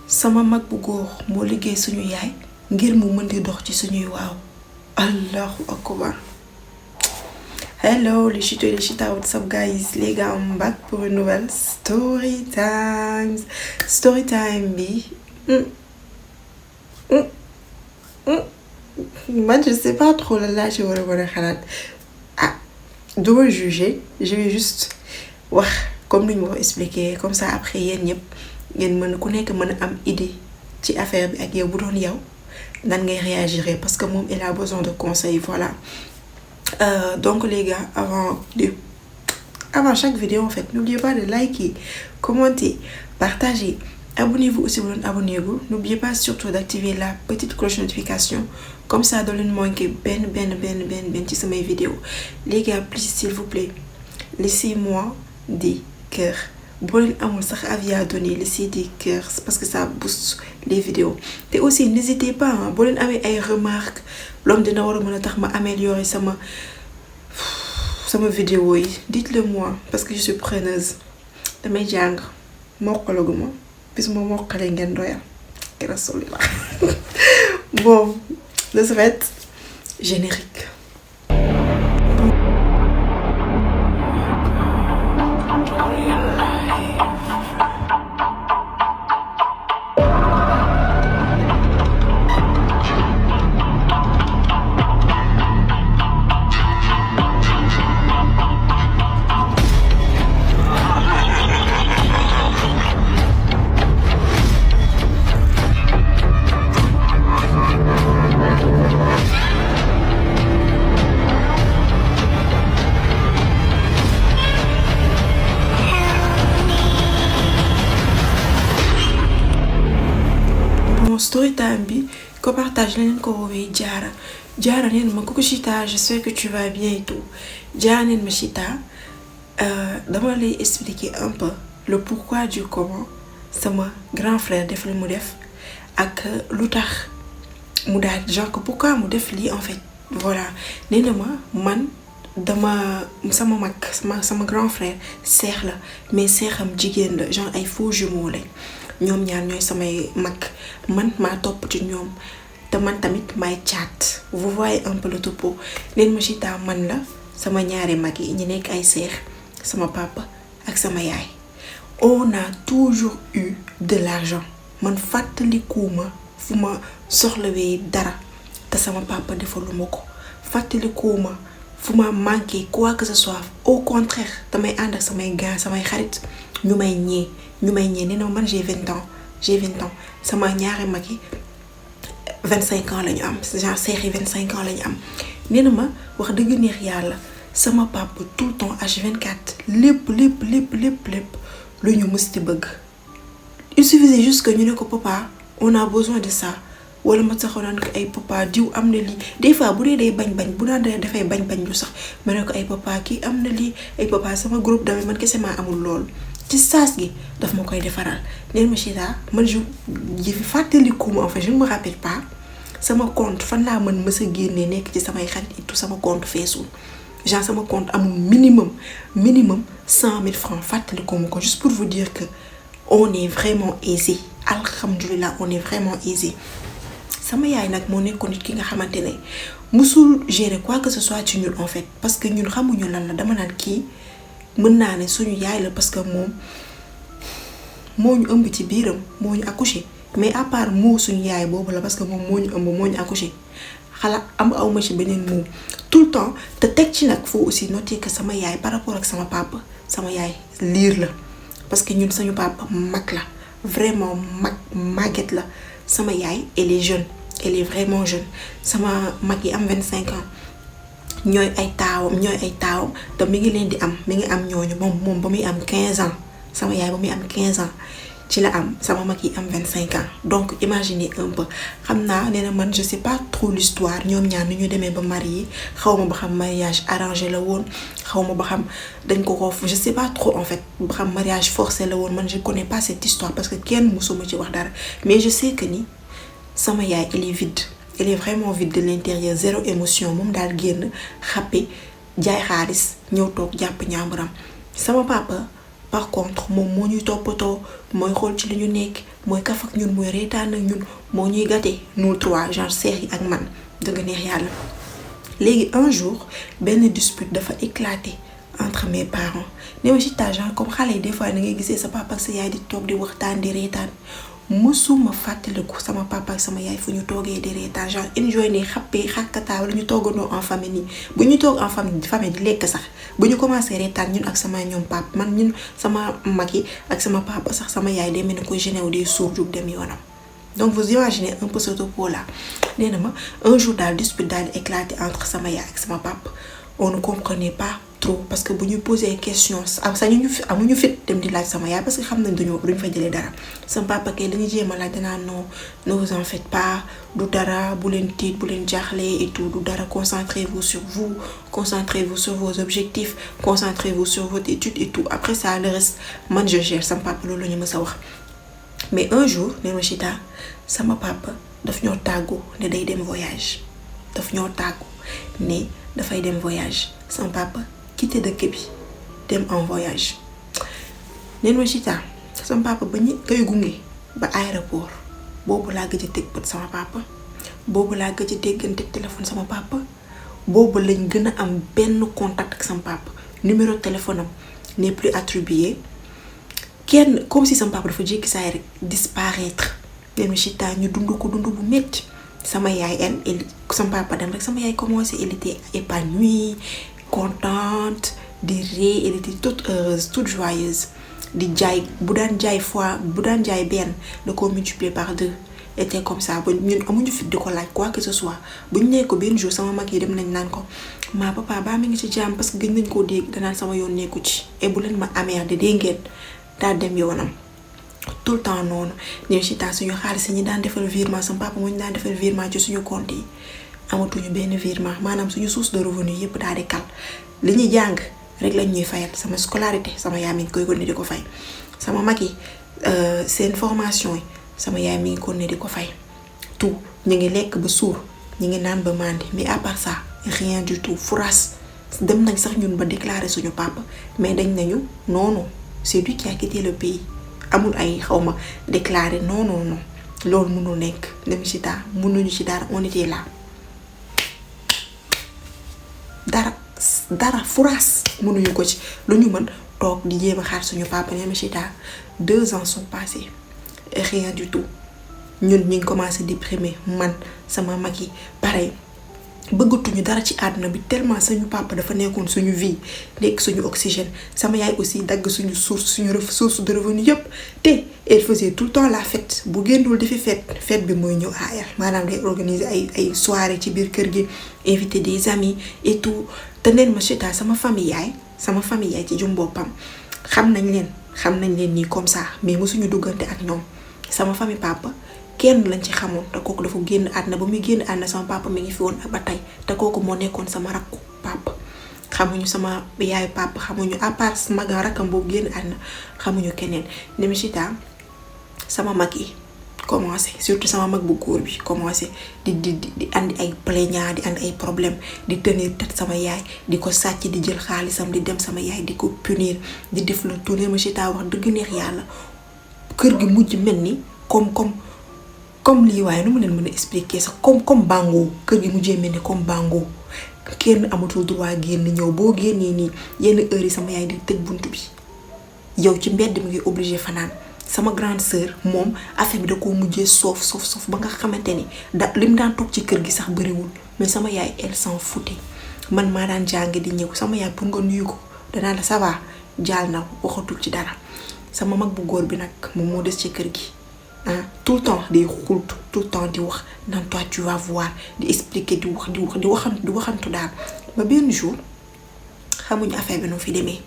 sama mag bu góor moo liggéey suñu yaay ngir mu mën di dox ci suñuy waaw. Allahu akbar. Hello les chito et les chita, what's up guys? Les gars, I'm back pour une nouvelle story time. Story time bi. Moi je sais pas trop là je vais revenir à ah, dois juger, je vais juste wax comme ni ñu ma expliquer comme ça après yéen ñëpp ngeen mën ku nekk mën am idée ci affaire bi ak yow bu doon yow nan ngay réagir parce que moom il a besoin de conseils, voilà. Donc les gars, avant chaque vidéo en fait, n'oubliez pas de liker, commenter, partager, abonnez-vous aussi si vous n'êtes pas abonné. N'oubliez pas surtout d'activer la petite cloche de notification, comme ça ne manquez ben ci mes vidéos. Les gars, please s'il vous plaît, laissez-moi des cœurs. Bon amul sax avis à donner, laissez des cœurs parce que ça booste les vidéos. Et aussi n'hésitez pas, bon amé ay remarques, l'homme dina wara mëna tax ma améliorer sama vidéo yi. Dites-le moi parce que je suis preneuse. Damay jang mokalaguma bis mo mokalé ngén doyal. Rasulillah. Bon, de ce fait, générique. Story time bi ko partage len ko wowe Diarra nen ma coucou Chita, je sais que tu vas bien et tout. Diarra nen ma Chita, dama lay expliquer un peu le pourquoi du comment sama grand frère def li mu def ak lutax mu daal genre que pourquoi mu def li en fait. Voilà, néna ma man dama sama grand frère seex la mais seexam jigéen la genre ay faux jumeaux lañ. Ñom ñaar ñoy samay mak man ma top ci ñom te man tamit may chat. Vous voyez un peu le topo. Len ma Chita man la sama ñaari mag yi ñi nek ay seex sama papa ak sama yaay. On a toujours eu de l'argent. Man fàttalikuma fuma soxlawé dara te sama papa defaluma ko. Fàttalikuma fuma manqué quoi que ce soit. Au contraire damay and ak samay gars samay xarit ñu may ñé non man j'ai 20 ans sama ñaari maki 25 ans lañu am genre série 25 ans lañu am néna ma wax deug neex yalla sama papa tout le temps H24 lépp luñu musti bëgg. Il suffisait juste que ñu ne ko papa on a besoin de ça wala ma taxonan ko ay papa diw amna li des fois bu dé day bañ bu daan da fay bañ lu sax mané ko ay papa ki amna li ay papa sama groupe dama man kessé ma amul lool ci sas gi daf ma koy défaral. Nen ma Chita man je fàttalikuma en fait je ne me rappelle pas sama compte fan la man mësa génné nek ci samay xarit et tout sama compte feesul genre sama compte amul minimum 100 000 francs fàttalikuma ko juste pour vous dire que on est vraiment aisé. Alhamdulillah, on est vraiment aisé. Sama yaay nak mo nekko nit ki nga xamantene musul gérer quoi que ce soit ci ñun en fait parce que ñun xamuñu lan la dama nan ki mën naa ne suñu yaay la parce que moom moo ñu ëmb ci biiram moo ñu accouché mais à part moo suñu yaay boobu la parce que moom moo ñu ëmb moo ñu accouché xala awma ci beneen moom tout le temps te teg ci nag faut aussi noter que sama yaay par rapport ak sama papa sama yaay liir la parce que ñun suñu papa mag la vraiment màgget la sama yaay elle est jeune, elle est vraiment jeune. Sama mag yi am 25 ans ñoy ay taawam te mi ngi leen di am mi ngi am ñooñu mom ba muy am 15 ans sama yaay ba muy am 15 ans ci la am sama mag yi am 25 ans. Donc imaginez un peu xamna néna man je sais pas trop l'histoire ñom ñaar ñu démé ba marié xawma ba xam mariage arrangé la woon xawma ba xam dañ ko je sais pas trop en fait ba xam mariage forcé la woon man je connais pas cette histoire parce que kenn musuma ci wax dara mais je sais que ni sama yaay elle est vide. Elle est vraiment vide de l'intérieur, zéro émotion. Mom dal genn xapé jaay xaalis ñew tok japp ñamburam. Sama papa par contre moom moo ñuy toppatoo mooy xool ci li ñu nekk mooy kaf ak ñun mooy reetaan ak ñun moo ñuy gâté nous trois genre seex yi ak man dëgg neex yàlla. léegi un jour benn dispute dafa éclaté entre mes parents ne ma Chita genre comme xale yi des fois da ngay gisee sa papa ak sa yaay di toog di waxtaan di reetaan mësuma fàttaliku sama papa ak sama yaay fu ñu toogee di reetaan genre enjoy ne xappee xàkkataa wala ñu toogandoo en famille nii bu ñu toog en famille di lekk sax bu ñu commencé reetaan ñun ak sama ñoom papa man ñun sama mag yi ak sama papa sax sama yaay day mel ni ko gêné wu dee suur jug dem yoonam. donc vous imaginez un peu ce topo là nee na ma un jour daal dispute daal di éclaté entre sama yaay ak sama papa on ne comprenait pas trop parce que bu ñu posé question amuñu fit dem di laaj sama yaay parce que xam nañ duñu fa jëlee dara sama papa kay dañuy jéem a laaj danaa non ne vous en faites pas du dara bu leen tiit bu leen jaaxle et tout du dara concentrez-vous sur vous concentrez-vous sur vos objectifs concentrez-vous sur votre étude et tout après ça le reste man je gère sama papa loolu la ñu mës a wax. mais un jour ne ma Chita sama papa daf ñoo tàggu ne day dem voyage daf ñoo tàggu ne dafay dem voyage sama papa quitté dëkk bi dem en voyage ne ma Chita sama papa ba ñu koy gunge ba aéroport boobu laa gëj a teg bët sama papa boobu laa gëj a déggante téléphone sama papa boobu lañ gën a am benn contact ak sama papa numéro téléphone am n'est plus attribué. kenn comme si sama papa dafa jékki saay rek disparaître dem Chita ñu dund ko dund bu métti sama yaay elle sama papa dem rek sama yaay commencé elle était épanouie contente di ree elle était toute heureuse toute joyeuse di jaay bu daan jaay benn da koo multiplier par 2 était comme ça ba ñun amuñu fit di ko laaj quoi que ce soit bu ñu nee ko benn jour sama mag yi dem nañ naan ko ma papa baa mi ngi ci jàmm parce que gën nañ koo dégg danaan sama yoon nekku ci et bu leen ma amee de dégg ngeen daal dem yoonam tout le temps noonu ñëw Chita suñu xaalis ñi daan defal virement sama papa moo ñu daan defal virement ci suñu compte yi amatuñu benn virement maanaam suñu source de revenu yëpp daal di kal li ñuy jàng rek lañ ñuy fayal sama scolarité sama yaay mi ngi koy continuer di ko fay sama mag yi seen formation yi sama yaay mi ngi continuer di ko fay tout ñu ngi lekk ba suur ñu ngi naan ba mandi mais à part ça rien du tout furas dem nañ sax ñun ba déclarer suñu papa mais dañ nañu non c'est lui qui a quitté le pays amul ay xawma déclaré non loolu mënul nekk dem Chita mënuñu ci dara on était là dara furaas mënuñu ko ci lu ñu mën toog di jéem a xaar suñu papa dem Chita 2 ans sont passés et rien du tout ñun ñu ngi commencé déprimer man sama mag yi pareil bëggatuñu dara ci àdduna bi tellement suñu papa dafa nekkoon suñu vie nekk suñu oxygène sama yaay aussi dagg suñu source de revenu yëpp te elle faisait tout le temps la fête bu génnul di fi fête bi mooy ñëw à elle maanaam day organiser ay soirée ci biir kër gi inviter des amis et tout te neen ma Chita sama famille yaay ci jum boppam xam nañ leen nii comme ça mais mosuñu duggante ak ñoom sama famille papa kenn lañ ci xamoon te kooku dafa génn àdduna ba muy génn àdduna sama papa mi ngi fi woon ba tey te kooku moo nekkoon sama rakku papa xamuñu sama yaayu papa xamuñu à part sama rakkam boobu génn àdduna xamuñu keneen ne Chita sama mag yi commencé surtout sama mag bu góor bi commencé di andi ay plaignant di andi ay problème di tenir tête sama yaay di ko sàcc di jël xaalisam di dem sama yaay di ko punir di def le tout ne Chita wax dëgg neex yàlla kër gi mujj mel ni comme lii waaye nu mu leen mën a expliquer sax comme bango kër gi mujjee mel ni comme bango kenn amatul droit génn ñëw boo génnee nii yenn heure yi sama yaay di tëj buntu bi yow ci mbedd mi ngi obligé fanaan sama grande sœur moom affaire bi da koo mujjee soof ba nga xamante ni lim daan toog ci kër gi sax bëriwul mais sama yaay elle s'en foutait man maa daan jàng di ñëw sama yaay pour nga nuyu ko danaa la ça va jaal na waxatul ci dara sama mag bu góor bi nag moom moo des ci kër gi. tout le temps day xultu tout le temps di wax naan toi tu vas voir di expliquer di waxantu daal ba benn jour xamuñu affaire bi nu fi demee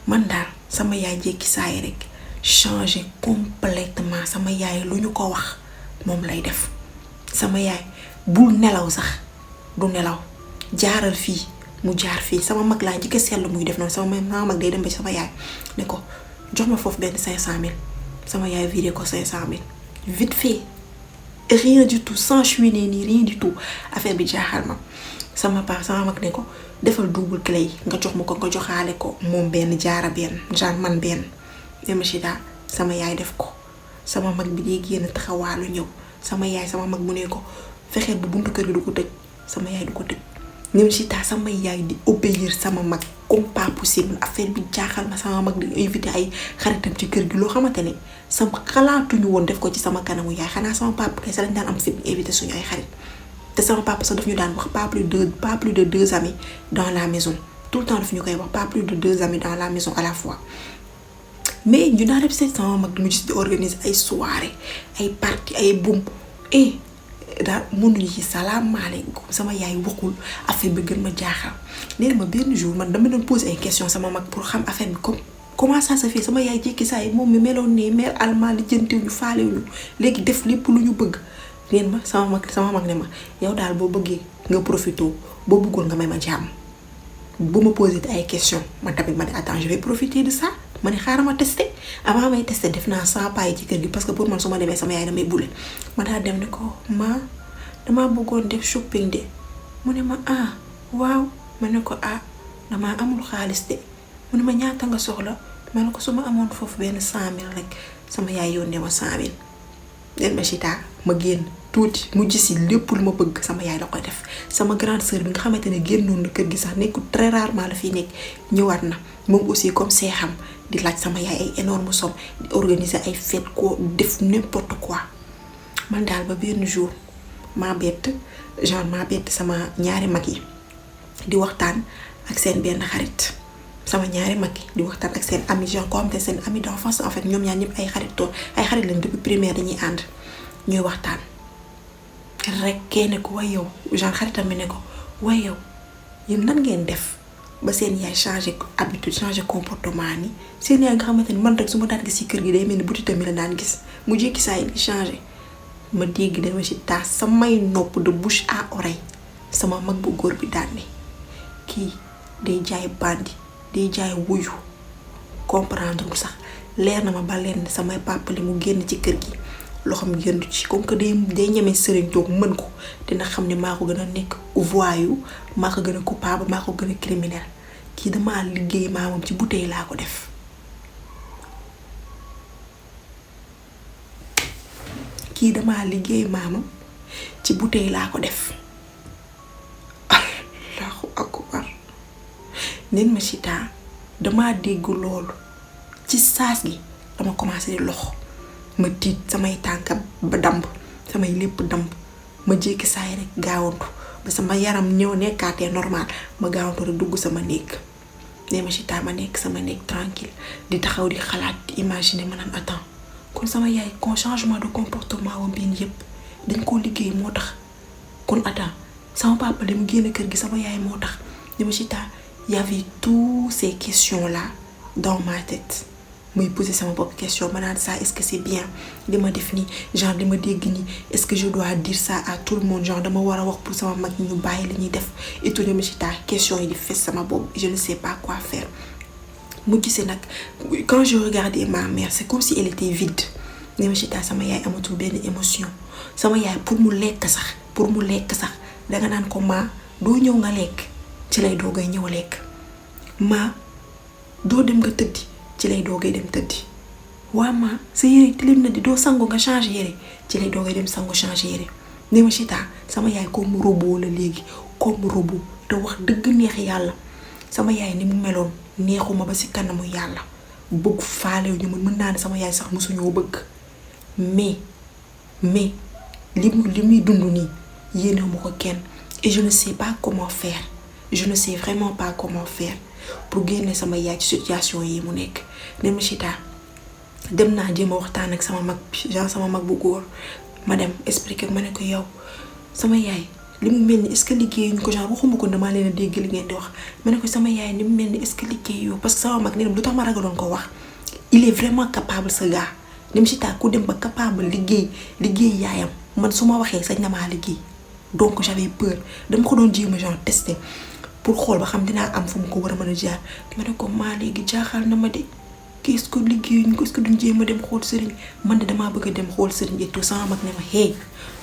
man daal sama yaay jékki saa yi rek changer complètement sama yaay lu ñu ko wax moom lay def sama yaay bul nelaw sax du nelaw jaaral fii mu jaar fii sama mag laa njëkk a seetlu muy def noonu sama mag day dem ba sama yaay ne ko jox ma foofu benn 500 000 sama yaay viré ko 500 000 vite fait rien du tout sans chouiner nii rien du tout affaire bi jaaxal ma sama mag ne ko defal double clé yi nga jox ma ko nga joxaale ko moom benn jaara benn genre man benn dem ci daa sama yaay def ko sama mag bi di génn taxawaalu ñëw sama yaay sama mag mu ne ko fexeel bu buntu kër gi du ko tëj sama yaay du ko tëj ñëw ci taa sama yaay di obéir sama mag comme pas possible affaire bi jaaxal ma sama mag di invité ay xaritam ci kër gi loo xamante ne sama xalaatuñu woon def ko ci sama kanamu yaay xanaa sama papa kay sa lañ daan am fit invité suñu ay xarit te sama papa sax daf ñu daan wax pas plus de 2 amis dans la maison tout le temps daf ñu koy wax pas plus de 2 amis dans la maison à la fois mais ñu daan def sama mag di mu gis di organiser ay soirée ay party ay boum daal mënuñu ci salaamaaleykum sama yaay waxul affaire bi gën ma jaaxal nee ma benn jour man dama doon poser ay questions sama mag pour xam affaire bi comment ça se fait sama yaay jékki saa yi moom mi meloon nii mère allemand li jëntiwuñu faalewuñu léegi def lépp lu ñu bëgg nee ma sama mag ne ma yow daal boo bëggee nga profité boo bëggoon nga may ma jàmm bu ma poser ay questions man tamit ma ne attends je vais profiter de ça ma ne xaaral ma testé avant may testé def naa 100 pas yi ci kër gi parce que pour man su ma demee sama yaay damay bule ma daal dem ne ko damaa bëggoon def shopping de mu ne ma waaw ma ne ko damaa amul xaalis de mu ne ma ñaata nga soxla ma ne ko su ma amoon foofu benn 100,000 rek sama yaay yónnee ma 100,000 den ma ci taa ma génn tuuti mu gis lépp lu ma bëgg sama yaay la koy def sama grande sœur bi nga xamante ne génnoon na kër gi sax nekkul très rarement la fiy nekk ñëwaat na moom aussi comme see xam di laaj sama yaay ay énorme somme di organiser ay fête ko def n'importe quoi man daal ba benn jour maa bett sama ñaari mag yi di waxtaan ak seen benn xarit sama ñaari mag yi di waxtaan ak seen ami genre ko xam te seen ami d'enfance en fait ñoom ñaar ñëpp ay xarit lañ depuis primaire dañuy ànd ñuy waxtaan rek kenn ko way yow genre xaritam mi ne ko way yow yéen nan ngeen def ba seen yaay changer habitude changer comportement ni seen yaay nga xamante ni man rek su ma daan gis ci kër gi day mel ni butitam mi la daan gis mu jékki saa yi changer ma dégg dama ci taas samay nopp de bouche à oreille sama mag bu góor bi daan ne kii day jaay bandi day jaay wuyu comprendre sax leer na ma ba leen samay papa li mu génn ci kër gi loxoom génn ci comme que day ñeme sëriñ toog mën ko dina xam ne maa ko gën a nekk voyou maa ko gën a coupable maa ko gën a criminel kii damaa liggéey maamam ci bouteille laa ko def allahu akbar nen ma sita damaa dégg loolu ci saas gi dama commencé di loxo ma tiit samay tànk ba damb samay lépp damb ma jékki saay rek gaawantu ba sama yaram ñëw nekkaatee normal ma gaawantu rek dugg sama néeg ne ma sita ma nekk sama néeg tranquille di taxaw di xalaat di imaginer ma naan attends kon sama yaay kon changement de comportement wam biin yëpp dañ koo liggéey moo tax kon attends sama papa li mu génn kër gi sama yaay moo tax ne ma sita y avait toutes ces questions là dans ma tête muy poser sama bopp question ma naan ça est-ce que c'est bien li ma def nii genre li ma dégg nii est-ce que je dois dire ça à tout le monde genre dama war a wax pour sama mag ñu bàyyi li ñuy def et tout ma ci taa question yi di fes sama bopp je ne sais pas quoi faire mu gisee nag quand je regardais ma mère c'est comme si elle était vide ne ma ci taa sama yaay amatul benn émotion sama yaay pour mu lekk sax danga naan ko ma doo ñëw nga lekk ci lay doogay ñëw lekk ma doo dem nga tëddi ci lay doogay dem tëddi waa ma sa yére tilim na di doo sangu nga changer yére ci lay doogay dem sangu changer yére ne ma sita sama yaay comme robot la léegi comme robot te wax dëgg neex yàlla sama yaay ni mu meloon neexuma ba ci kanamu yàlla bëgg faalew ñu mën naa ne sama yaay sax mosuñoo bëgg mais li muy dund nii yéene ma ko kenn et je ne sais pas comment faire je ne sais vraiment pas comment faire pour génne sama yaay ci situation yi mu nekk ne ma sita dem naa jéem a waxtaan ak sama mag bu góor ma dem expliquer ma ne ko yow sama yaay li mu mel ni est-ce que liggéeyuñu ko genre waxuma ko damaa leen a dégg li ngeen di wax ma ne ko sama yaay ni mu mel ni est-ce que liggéeyoo parce que sama mag ne lu tax ma ragaloon ko wax il est vraiment capable ce gars ne ma sita ku dem ba capable liggéey yaayam man su ma waxee sañ na maa liggéey donc j'avais peur dama ko doon jéem a genre tester pour xool ba xam dinaa am fu mu ko war a mën a jaar ma ne ko maa léegi jaaxal na ma de qu'est-ce que liggéeyuñ ko, est-ce que duñ jéem a dem xool sëriñ. Man de damaa bëgg a dem xool sëriñ et tout. sama mag ne ma hey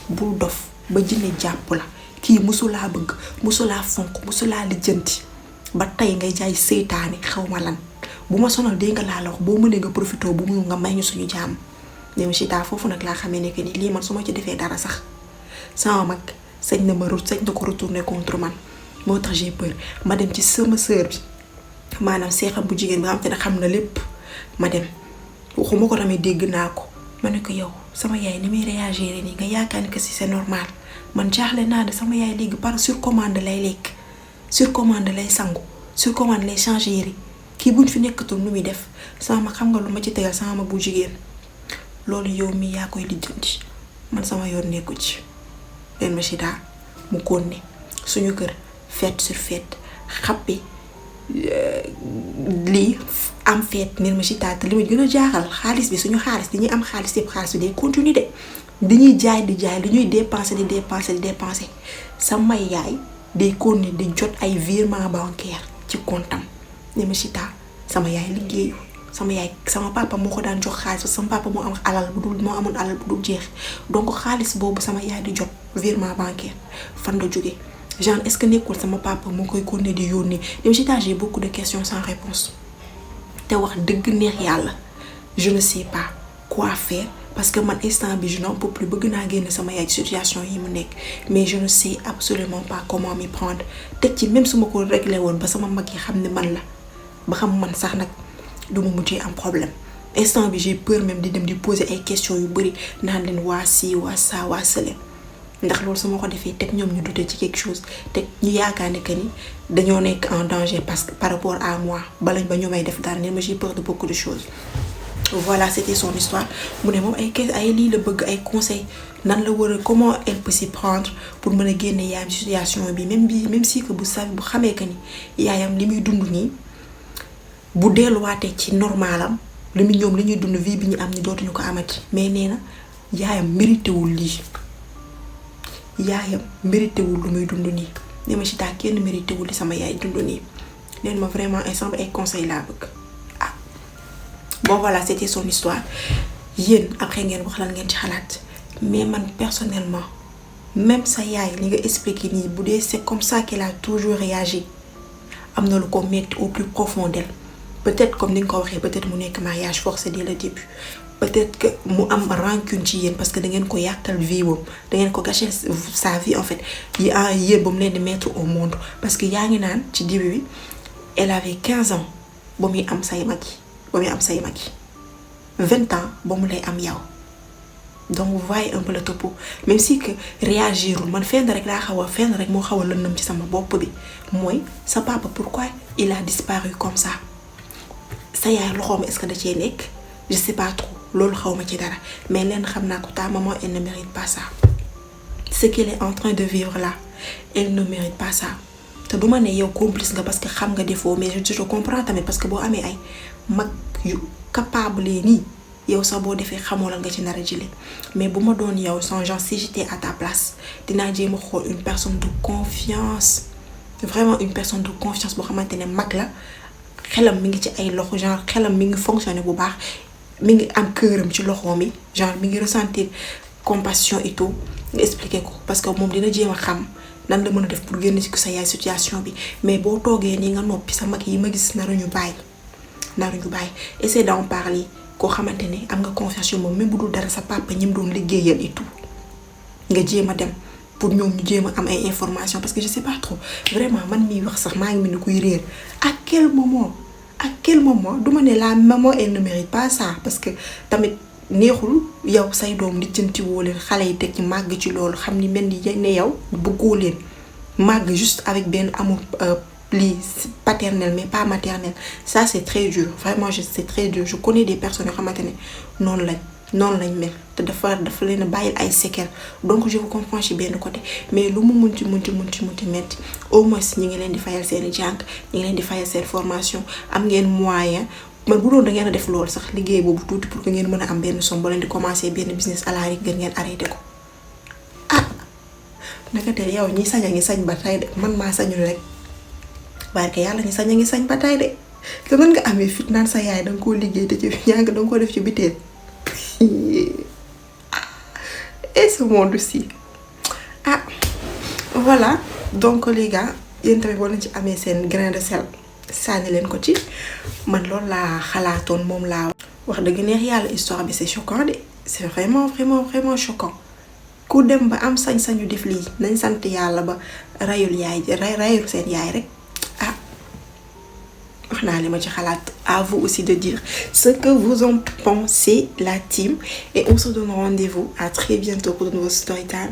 bul dof ba jinne jàpp la, kii musulaa bëgg, musulaa fonk, musulaa lijjanti ba tey ngay jaay seytaane xaw ma lan. bu ma sonal dégg nga laa la wax, boo mënee nga profité bu mu nga may ñu suñu jàmm. ne ma Chita foofu nag laa xamee ne que ni lii man su ma ci defee dara sax sama mag sañ na ko retourner contre man. moo tax j'ai peur ma dem ci sama sœur bi, maanaam seexam bu jigéen bi nga xam te ne xam na lépp. ma dem waxuma ko tamit dégg naa ko, ma ne ko yow sama yaay ni muy réagir nii nga yaakaar ni que si c'est normal. man jaaxle naa de sama yaay léegi par sur commande lay lekk, sur commande lay sangu, sur commande lay changer yére. kii buñ fi nekkatul nu muy def. sama xam nga lu ma ci tegal sama mag bu jigéen, loolu yow mi yaa koy lijjanti, man sama yoon nekku ci. leen ma Chita mu konne suñu kër fête sur fête xappi lii am fête. neen ma Chita te li ma gën a jaaxal xaalis bi suñu xaalis dañuy am xaalis yëpp, xaalis bi day continuer de dañuy jaay di jaay li ñuy dépenser di dépenser sama yaay day continuer di jot ay virement bancaire ci comptam. neen ma Chita sama yaay liggéeyu, sama yaay sama papa moo ko daan jox xaalis, sama papa moo am alal bu dul, moo amoon alal bu dul jeex. donc xaalis boobu sama yaay di jot virement bancaire fan la jógee. genre est-ce que nekkul sama papa moo koy continuer di yónnee. dem Chita j'ai beaucoup de questions sans réponse te wax dëgg neex yàlla je ne sais pas quoi faire parce que man instant bi je n'en peux plus. bëgg naa génne sama yaay situation yi mu nekk mais je ne sais absolument pas comment m'y prendre. teg ci même su ma ko réglé woon ba sama mag yi xam ne man la, ba xam man sax nag du ma mujjee am problème. instant bi j'ai peur même di dem di poser ay questions yu bari naan leen waa si waa saa waa sële, ndax loolu su ma ko defee teg ñoom ñu dute ci quelque chose, teg ñu yaakaar ne que ni dañoo nekk en danger parce que par rapport à moi balañ ba ñu may def dara. ne ma j'ai peur de beaucoup de choses. voilà c'était son histoire. mu ne moom ay lii la bëgg ay conseils nan la war a comment elle peut s'y prendre pour mën a génne yaayam situation bi même si que bu xamee que ni yaayam li muy dund nii bu delluwaatee ci normalam li muy ñoom li ñuy dund vie bi ñu am ni dootuñu ko amati. mais nee na yaayam mérité wul lii, yaayam mérité wul lu muy dund nii. ne ma Chita kenn mérité wul li sama yaay dund nii. leen ma vraiment ensemble ay conseils laa bëgg. bon voilà c'était son histoire. yéen après ngeen wax lan ngeen ci xalaat. mais man personnellement même sa yaay li nga expliqué nii bu dee c'est comme ça qu'elle a toujours réagi, am na lu ko metti au plus profond d'elle. peut-être comme ni nga ko waxee peut-être mu nekk mariage forcé dès le début, peut-être que mu am rancune ci yéen parce que da ngeen ko yàqal vie boobu, da ngeen ko gâcher sa vie en fait yéen ba mu leen di mettre au monde. parce que yaa ngi naan ci début bi elle avait 15 ans ba muy am say mag yi, ba muy am say mag yi 20 ans ba mu lay am yow. donc vous voyez un peu le topo. même si que réagirul man fenn rek moo xaw a lëndëm ci sama bopp bi mooy sa papa pourquoi il a disparu comme ça. sa yaay loxoom est-ce que da cee nekk je sais pas trop, loolu xaw ma ci dara. mais leen xam naa ko ta maman elle ne mérite pas ça. ce qu'elle est en train de vivre là elle ne mérite pas ça. te du ma ne yow complice nga parce que xam nga défaut, mais je te comprends tamit parce que boo amee ay mag yu capable nii yow sax boo defee xamoo la nga ci nar a jëlee. mais bu ma doon yow sans genre si j'étais à ta place dinaa jéem a xool une personne de confiance, vraiment une personne de confiance boo xamante ne mag la, xelam mi ngi ci ay loxo, genre xelam mi ngi fonctionner bu baax, mi ngi am këram ci loxoom yi, genre mi ngi ressentir compassion et tout. nga expliquer ko parce que moom dina jéem a xam nan la mën a def pour génn ci sa yaay situation bi. mais boo toogee nii nga noppi sa mag yi ma gis naruñu bàyyi. essaie d'en parler koo xamante ne am nga confiance yu moom même bu dul dara sa papa ñi mu doon liggéeyal et tout, nga jéem a dem pour ñoom ñu jéem a am ay information parce que je sais pas trop vraiment man miy wax sax maa ngi mel ni kuy réer. à quel moment du ma ne la maman elle ne mérite pas ça parce que tamit neexul yow say doom lijjanti woo leen, xale yi teg ci màgg ci loolu xam ni mel ni ne yow bëggoo leen màgg juste avec benn amour lii paternel mais pas maternel. ça c'est très dur vraiment, c'est très dur. je connais des personnes yoo xamante ne noonu lañ mel te dafa leen a bàyyil ay séquelles. donc je vous comprends ci benn côté, mais lu mu munti metti au moins ñi ngi leen di fayal seen jàng, ñi ngi leen di fayal seen formation, am ngeen moyen. man bu doon da ngeen a def loolu sax liggéey boobu tuuti pour que ngeen mën a am benn somme boo leen di commencer benn business à la rigueur ngeen arrêté ko. naka te yow ñi sañ a ngi sañ ba tey de, man maa sañul rek barke yàlla ñi sañ a ngi sañ ba tey de. te nan nga amee fit naan sa yaay danga koo liggéey te ci yaa ngi danga ko def ci biteel et ce monde aussi ah voilà donc les gars yéen tamit boo leen ci amee seen grain de sel sànni leen ko ci man loolu laa xalaatoon moom laa wax dëgg neex yàlla histoire bi c'est choquant de c'est vraiment choquant ku dem ba am sañ-sañu def lii nañ sant yàlla ba rayul seen yaay rek ah wax naa li ma ci xalaat. À vous aussi de dire ce que vous en pensez, la team, et on se donne rendez-vous à très bientôt pour de nouveaux storytime.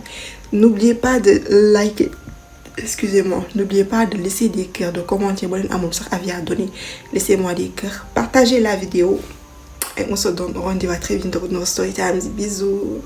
N'oubliez pas de liker, excusez-moi, n'oubliez pas de laisser des cœurs, de commenter, avis à donner, laissez-moi des cœurs, partagez la vidéo et on se donne rendez-vous à très bientôt pour de nouveaux storytime. Bisous.